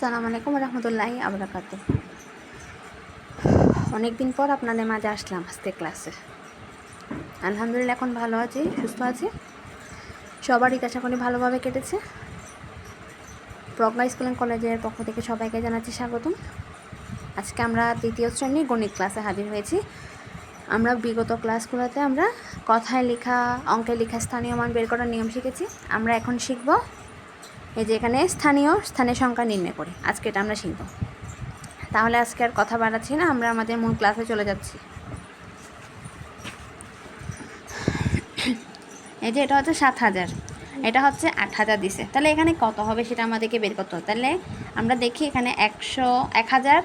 আসসালামু আলাইকুম রহমতুল্লাহি আবরাকাতুহ। অনেক দিন পর আপনাদের মাঝে আসলাম আজকে ক্লাসে। আলহামদুলিল্লাহ এখন ভালো আছি, সুস্থ আছি। সবারই আশা করি ভালোভাবে কেটেছে। প্রজ্ঞা স্কুল অ্যান্ড কলেজের পক্ষ থেকে সবাইকে জানাচ্ছি স্বাগতম। আজকে আমরা তৃতীয় শ্রেণীর গণিত ক্লাসে হাজির হয়েছি। আমরা বিগত ক্লাসগুলোতে আমরা কথায় লেখা, অঙ্কে লেখা, স্থানীয় মান বের করার নিয়ম শিখেছি। আমরা এখন শিখব এই যে এখানে স্থানের সংখ্যা নির্ণয় করি। আজকে এটা আমরা শিখব। তাহলে আজকে আর কথা বাড়াচ্ছি না, আমরা আমাদের মূল ক্লাসে চলে যাচ্ছি। এই যে এটা হচ্ছে 7,000, এটা হচ্ছে 8,000 দিছে। তাহলে এখানে কত হবে সেটা আমাদেরকে বের করতে হবে। তাহলে আমরা দেখি এখানে 100, 1,000,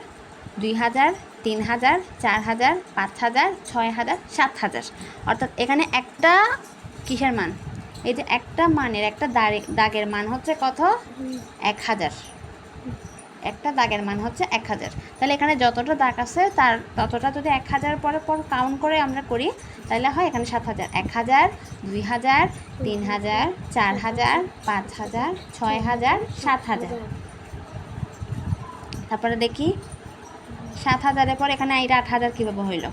2,000, 3,000, 4,000, 5,000, 6,000, 7,000। অর্থাৎ এখানে একটা কিসের মান, এই যে একটা মানের একটা দাগের মান হচ্ছে কত, 1,000। একটা দাগের মান হচ্ছে 1,000। তাহলে এখানে যতটা দাগ আছে তার ততটা যদি 1,000 পরে কাউন্ট করে আমরা করি তাহলে হয় এখানে 7,000। 1,000, 2,000, 3,000, 4,000, 5,000, 6,000, 7,000। তারপরে দেখি 7,000-এর পর এখানে এটা 8,000 কীভাবে হইল।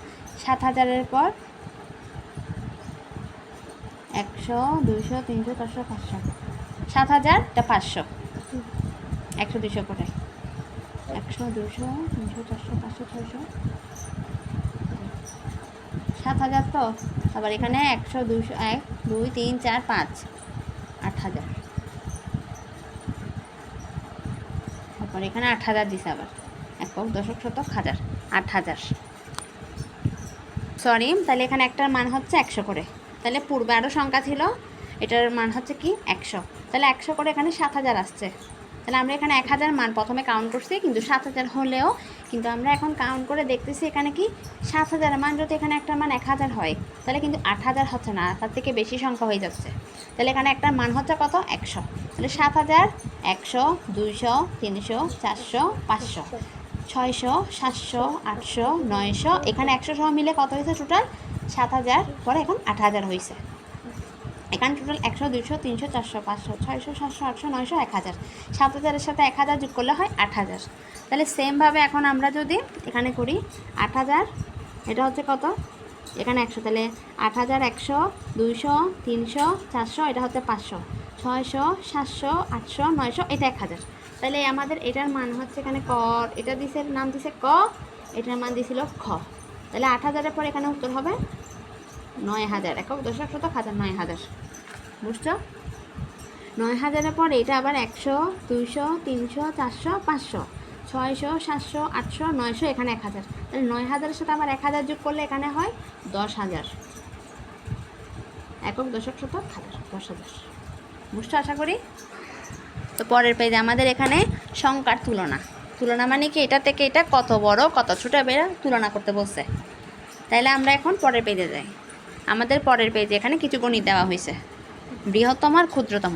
7,000-এর পর 100, 200, 300, 400, 500। 7,000টা 500, 100, 200 করে 100, 200, 300, 400, 500, 600, 7,000 তো। আবার এখানে 100, 200, 1, 2, 3, 4, 5, 8,000। তারপর এখানে 8,000 দিছে আবার, একক, দশক, শতক, হাজার, 8,000। সরি, তাহলে এখানে একটার মান হচ্ছে 100 করে। তাহলে পূর্বে আরও সংখ্যা ছিল, এটার মান হচ্ছে কি 100। তাহলে 100 করে এখানে 7,000 আসছে। তাহলে আমরা এখানে 1,000 মান প্রথমে কাউন্ট করছি, কিন্তু 7,000 হলেও কিন্তু আমরা এখন কাউন্ট করে দেখতেছি এখানে কি 7,000 মান যদি এখানে একটা মান 1,000 হয় তাহলে কিন্তু 8,000 হচ্ছে না, তার থেকে বেশি সংখ্যা হয়ে যাচ্ছে। তাহলে এখানে একটা মান হচ্ছে কত, 100। তাহলে 7,000, 100, 200, 300, 400, 500, 600, 700, 800, 900। এখানে 100 সহ মিলে কত হয়েছে টোটাল 7,000, পরে এখন 8,000 হয়েছে। এখানে টোটাল 100, 200, 300, 400, 500, 600, 700, 800, 900, 1,000। 7,000-এর সাথে 1,000 যোগ করলে হয় 8,000। তাহলে সেমভাবে এখন আমরা যদি এখানে করি 8,000, এটা হচ্ছে কত, এখানে 100, তাহলে 8,000, 100, 200, 300, 400, এটা হচ্ছে 500, 600, 700, 800, 900, এটা 1,000। তাহলে আমাদের এটার মান হচ্ছে এখানে ক, এটা দিছে নাম দিছে ক, এটার মান দিছিল খ। তাহলে 8,000-এর পর এখানে উত্তর হবে 9,000, একক, দশক, শতক, হাজার, 9,000। বুঝছো? 9,000-এর পর এটা আবার 100, 200, 300, 400, 500, 600, 700, 800, 900, এখানে 1,000। তাহলে 9,000-এর সাথে আবার 1,000 যোগ করলে এখানে হয় 10,000, একক, দশক, শতক, হাজার, 10,000। বুঝছো আশা করি? তো পরের পেজে আমাদের এখানে সংখ্যার তুলনা মানে কি এটা থেকে এটা কত বড় কত ছোট বেড়া তুলনা করতে বলছে। তাহলে আমরা এখন পরের পেজে যাই। আমাদের পরের পেজে এখানে কিছু গণিত দেওয়া হয়েছে, বৃহত্তম আর ক্ষুদ্রতম।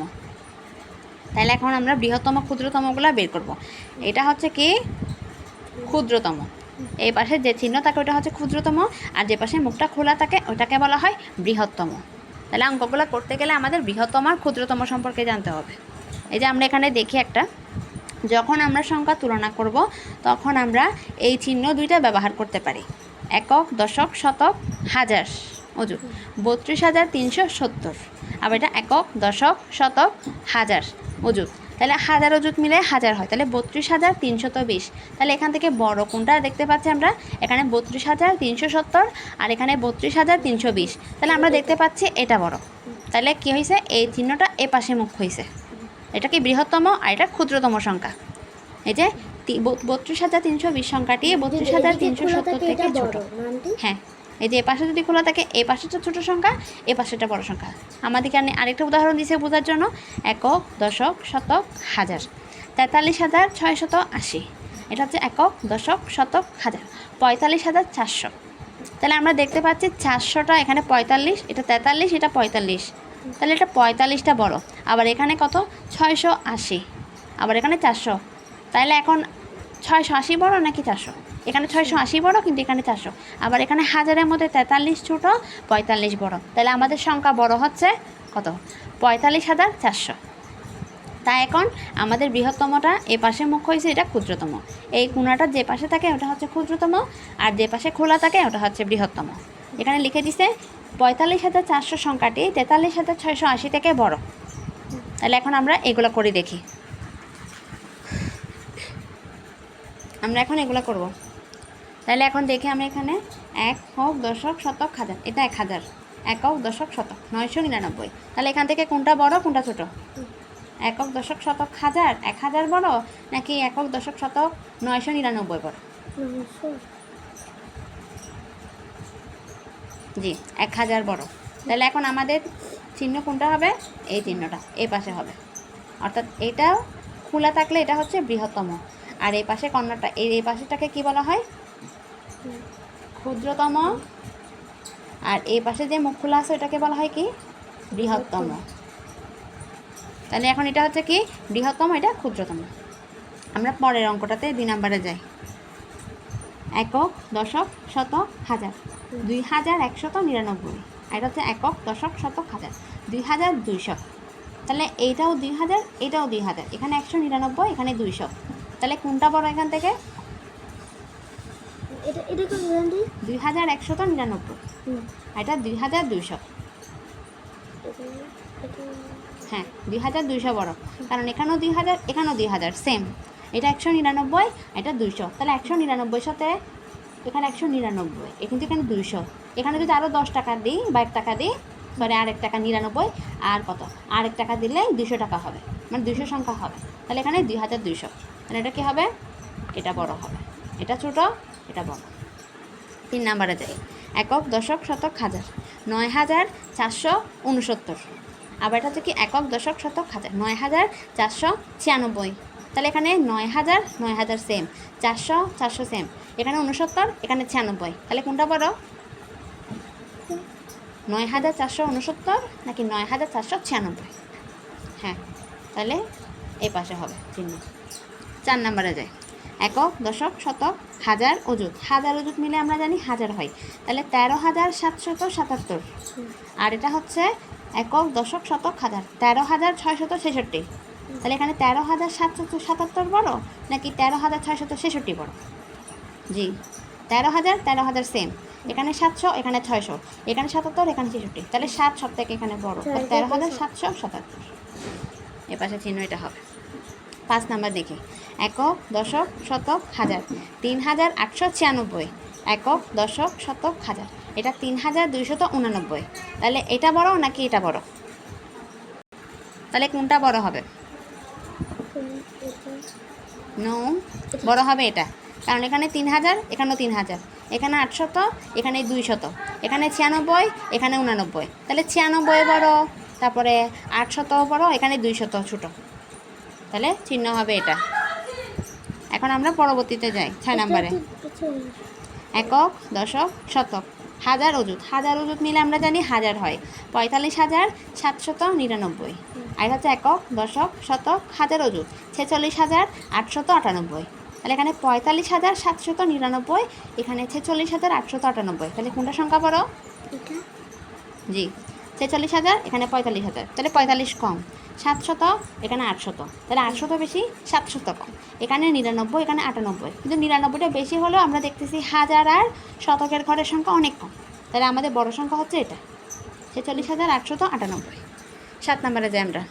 তাহলে এখন আমরা বৃহত্তম ক্ষুদ্রতমগুলো বের করব। এটা হচ্ছে কি ক্ষুদ্রতম, এই পাশে যে চিহ্ন থাকে ওটা হচ্ছে ক্ষুদ্রতম, আর যে পাশে মুখটা খোলা থাকে ওটাকে বলা হয় বৃহত্তম। তাহলে অঙ্কগুলো করতে গেলে আমাদের বৃহত্তম আর ক্ষুদ্রতম সম্পর্কে জানতে হবে। এই যে আমরা এখানে দেখি একটা, যখন আমরা সংখ্যা তুলনা করব তখন আমরা এই চিহ্ন দুইটা ব্যবহার করতে পারি, একক, দশক, শতক, হাজার, অযুত, 32,370। আবার এটা একক, দশক, শতক, হাজার, অযুত। তাহলে হাজার অযুত মিলে হাজার হয়, তাহলে 32,320। তাহলে এখান থেকে বড় কোনটা দেখতে পাচ্ছি আমরা, এখানে 32,370 আর এখানে 32,320। তাহলে আমরা দেখতে পাচ্ছি এটা বড়। তাহলে কী হয়েছে, এই চিহ্নটা এ পাশে মুখ হয়েছে। এটা কি বৃহত্তম আর এটা ক্ষুদ্রতম সংখ্যা। এই যে 32,320 সংখ্যাটি 32,370 থেকে ছোট। হ্যাঁ, এই যে এ পাশে যদি খোলা থাকে এ পাশেটা ছোট সংখ্যা, এ পাশেটা বড় সংখ্যা। আমাদেরকে আরেকটা উদাহরণ দিয়েছে বোঝার জন্য, একক, দশক, শতক, হাজার, 43,680। এটা হচ্ছে একক, দশক, শতক, হাজার, 45,400। তাহলে আমরা দেখতে পাচ্ছি 400টা এখানে 45, এটা 43, এটা 45। তাহলে এটা 45টা বড়। আবার এখানে কত, 680, আবার এখানে 400। তাহলে এখন 680 বড় নাকি 400? এখানে 680 বড়, কিন্তু এখানে 400। আবার এখানে হাজারের মধ্যে 43 ছোট, 45 বড়। তাহলে আমাদের সংখ্যা বড় হচ্ছে কত, 45,400। তাই এখন আমাদের বৃহত্তমটা এ পাশে মুখ হয়েছে, এটা ক্ষুদ্রতম। এই কোণাটা যে পাশে থাকে ওটা হচ্ছে ক্ষুদ্রতম, আর যে পাশে খোলা থাকে ওটা হচ্ছে বৃহত্তম। এখানে লিখে দিছে ৪৫,৪০০ সংখ্যাটি ৪৩,৬৮০ থেকে বড়। তাহলে এখন আমরা এগুলো করে দেখি। আমরা এখন এগুলো করব। তাহলে এখন দেখি আমরা এখানে একক, দশক, শতক, হাজার। এটা ১,০০০, একক, দশক, শতক, ৯৯৯। তাহলে এখান থেকে কোনটা বড় কোনটা ছোট? একক, দশক, শতক, হাজার ১,০০০ বড় নাকি একক, দশক, শতক ৯৯৯ বড়? জি, ১,০০০ বড়। তাহলে এখন আমাদের চিহ্ন কোনটা হবে? এই চিহ্নটা এই পাশে হবে। অর্থাৎ এটা খোলা থাকলে এটা হচ্ছে বৃহত্তম, আর এই পাশে কর্নারটা এই পাশেটাকে কি বলা হয়? ক্ষুদ্রতম। আর এই পাশে যে মুখ খোলা আছে ওটাকে বলা হয় কি? বৃহত্তম। তাহলে এখন এটা হচ্ছে কি? বৃহত্তম, এটা ক্ষুদ্রতম। আমরা পরের অঙ্কটাতে ২ নম্বরে যাই। একক, দশক, শতক, হাজার ২,১৯৯। এটা হচ্ছে একক, দশক, শতক, হাজার ২,২০০। তাহলে এইটাও ২,০০০, এটাও ২,০০০। এখানে ১৯৯, এখানে ২০০। তাহলে কোনটা বড় এখান থেকে? ২,১৯৯। এটা ২,২০০। হ্যাঁ, ২,২০০ বড়, কারণ এখানেও ২,০০০, এখানেও ২,০০০, সেম। এটা ১৯৯, এটা ২০০। তাহলে ১৯৯ সাথে এখানে ১৯৯, কিন্তু এখানে ২০০। এখানে যদি আরও ১০ টাকা দিই বা ১ টাকা দিই, সরি আর ১ টাকা ৯৯, আর কত? আর ১ টাকা দিলে ২০০ টাকা হবে, মানে ২০০ সংখ্যা হবে। তাহলে এখানে ২,২০০। তাহলে এটা কী হবে? এটা বড় হবে। এটা ছোট, এটা বড়। ৩ নম্বরে যাই। একক, দশক, শতক, হাজার ৯,৪৬৯। আবার এটা হচ্ছে কি? একক, দশক, শতক, হাজার ৯,৪৯৬। তাহলে এখানে ৯,০০০, ৯,০০০ সেম, ৪০০, ৪০০ সেম। এখানে ৬৯, এখানে ৯৬। তাহলে কোনটা বড়? ৯,৪৬৯ নাকি ৯,৪৯৬? হ্যাঁ, তাহলে এই পাশে হবে চিহ্ন। ৪ নম্বরে যাই। একক, দশক, শতক, হাজার, অযুত। হাজার অযুত মিলে আমরা জানি হাজার হয়। তাহলে ১৩,৭৭৭। আর এটা হচ্ছে একক, দশক, শতক, হাজার ১৩,৬৬৬। তাহলে এখানে ১৩,৭৭৭ বড় নাকি ১৩,৬৬৬ বড়? জি, ১৩,০০০ সেম। এখানে ৭০০, এখানে ৬০০, এখানে ৭৭, এখানে ৬৬। তাহলে ৭ সব থেকে এখানে বড়, ১৩,৭৭৭। এ পাশে চিহ্ন এটা হবে। ৫ নাম্বার দেখি। একক, দশক, শতক, হাজার ৩,৮৯৬। একক, দশক, শতক, হাজার। এটা ৩,২৮৯। তাহলে এটা বড় নাকি এটা বড়? তাহলে কোনটা বড় হবে? নো, বড় হবে এটা, কারণ এখানে ৩,০০০, এখানেও ৩,০০০, এখানে ৮০০, এখানে ২০০, এখানে ৯৬, এখানে ৮৯। তাহলে ৯৬ বড়, তারপরে ৮০০ বড়, এখানে ২০০ ছোট। তাহলে চিহ্ন হবে এটা। এখন আমরা পরবর্তীতে যাই ৬ নম্বরে। একক, দশক, শতক, হাজার, অযুত। হাজার অযুত মিলে আমরা জানি হাজার হয় ৪৫,৭৯৯। আর হচ্ছে একক, দশক, শতক, হাজার, অযুত ৪৬,৮৯৮। তাহলে এখানে ৪৫,৭৯৯, এখানে ৪৬,৮৯৮। তাহলে কোনটা সংখ্যা বড়? জি, ৪৬,০০০, এখানে ৪৫,০০০। তাহলে ৪৫ কম। ৭০০, এখানে ৮০০। তাহলে ৮০০ বেশি, ৭০০ কম। এখানে ৯৯, এখানে ৯৮। কিন্তু ৯৯টা বেশি হলেও আমরা দেখতেছি হাজার আর শতকের ঘরের সংখ্যা অনেক কম। তাহলে আমাদের বড় সংখ্যা হচ্ছে এটা, ৪৬,৮৯৮। ৭ নম্বরে যাই আমরা।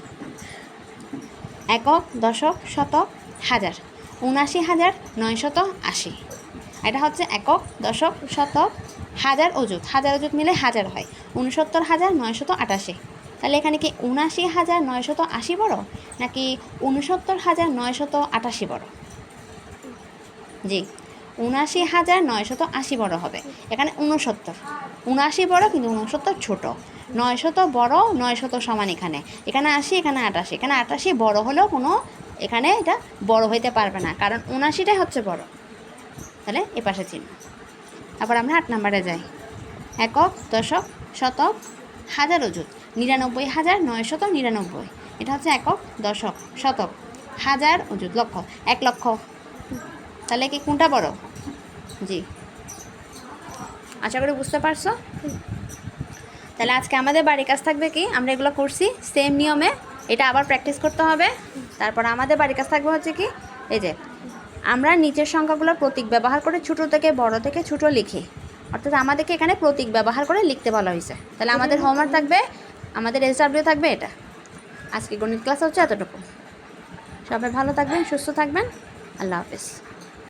একক, দশক, শতক, হাজার ৭৯,৯৮০। এটা হচ্ছে একক, দশক, শতক, হাজার, অযুত। হাজার অযুত মিলে হাজার হয় ৬৯,৯৮৮। তাহলে এখানে কি ৭৯,৯৮০ বড় নাকি ৬৯,৯৮৮ বড়? জি, ৭৯,৯৮০ বড় হবে। এখানে ৭৯ বড়, কিন্তু ৬৯ ছোট। ৯০০ বড়, ৯০০ সমান এখানে। এখানে ৮০, এখানে ৮৮। এখানে ৮৮ বড় হলেও কোনো এখানে এটা বড় হইতে পারবে না, কারণ ৭৯টাই হচ্ছে বড়। তাহলে এ পাশে চিহ্ন। তারপর আমরা ৮ নম্বরে যাই। একক, দশক, শতক, হাজার, অযুত ৯৯,৯৯৯। এটা হচ্ছে একক, দশক, শতক, হাজার, অযুত, লক্ষ ১,০০,০০০। তাহলে কি কোনটা বড়? জি, আশা করি বুঝতে পারছো। তাহলে আজকে আমাদের বাড়ির কাজ থাকবে কি, আমরা এগুলো করছি সেম নিয়মে, এটা আবার প্র্যাকটিস করতে হবে। তারপর আমাদের বাড়ির কাছে থাকবে হচ্ছে কি, এই যে আমরা নিচের সংখ্যাগুলোর প্রতীক ব্যবহার করে ছোটো থেকে বড় থেকে ছোটো লিখি, অর্থাৎ আমাদেরকে এখানে প্রতীক ব্যবহার করে লিখতে বলা হয়েছে। তাহলে আমাদের হোমওয়ার্ক থাকবে, আমাদের SW থাকবে এটা। আজকে গণিত ক্লাস হচ্ছে এতটুকু। সবাই ভালো থাকবেন, সুস্থ থাকবেন। আল্লাহ হাফেজ।